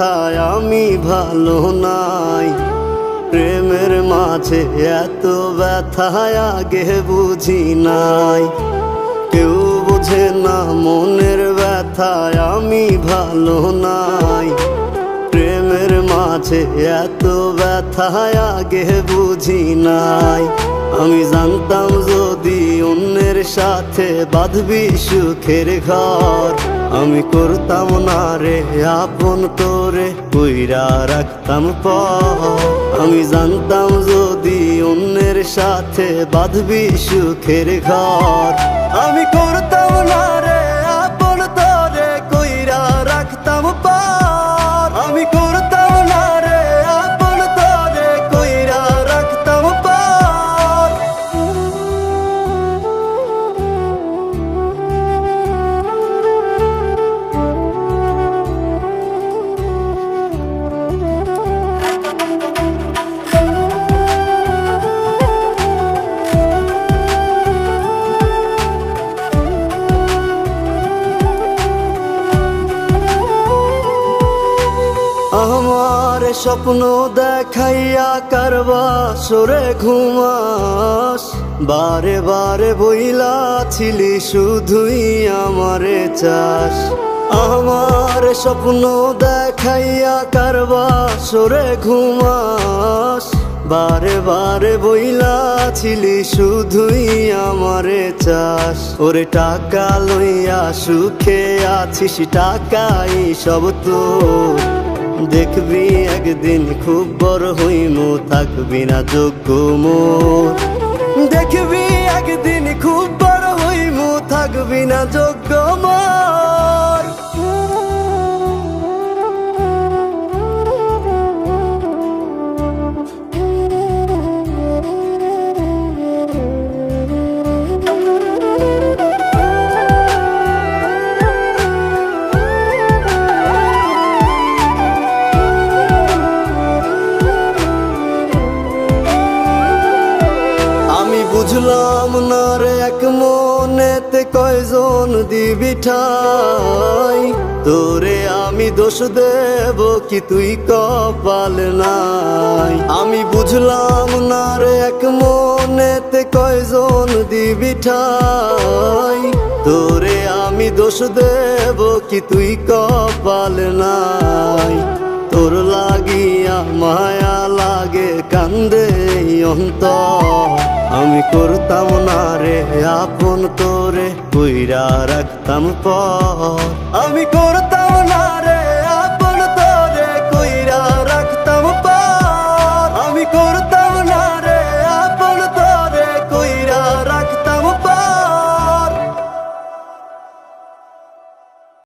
ব্যথায় আমি ভালো নাই। প্রেমের মাঝে এত ব্যথায় আগে বুঝি নাই। কেউ বোঝে না মনের ব্যথায় আমি ভালো নাই। প্রেমের মাঝে এত ব্যথায় আগে বুঝি নাই। আমি জানতাম যদি অন্যের সাথে বাঁধবি সুখের ঘর, আমি করতাম না রে আপন তোরে কইরা রাখতাম পর। আমি জানতাম যদি অন্যের সাথে বাঁধবি সুখের ঘর, আমি করতাম না রে আপন তোরে কইরা রাখতাম পর। আমি করতাম না রে আপন তোরে কইরা রাখতাম পর। আমার স্বপ্ন দেখাইয়া কারবা সরে ঘুমাস, বারে বারে বইলা ছিলি শুধুই আমারে চাস। আমার স্বপ্ন দেখাইয়া কারবা সরে ঘুমাস, বারে বারে বইলা ছিলি শুধুই আমারে চাস। ওরে টাকা লইয়া সুখে আছিস, টাকাই সব তোর। দেখবি একদিন খুব বড় হইমু, থাকবি না যোগ্য মোর। দেখবি একদিন খুব বড় হইমু, থাকবি না যোগ্য মোর। বুঝলাম না রে এক মনেতে কয়জন দিবি ঠাই, তোরে আমি দোষ দেব কি তুই কপাল নাই। আমি বুঝলাম না রে এক মনেতে কয়জন দিবি ঠাই, তোরে আমি দোষ দেব কি তুই কপাল নাই। তোর লাগিয়া মায়া লাগে কান্দে অন্তর, আমি করতাম না রে আপন তোরে কইরা রাখতাম পর। আমি করতাম না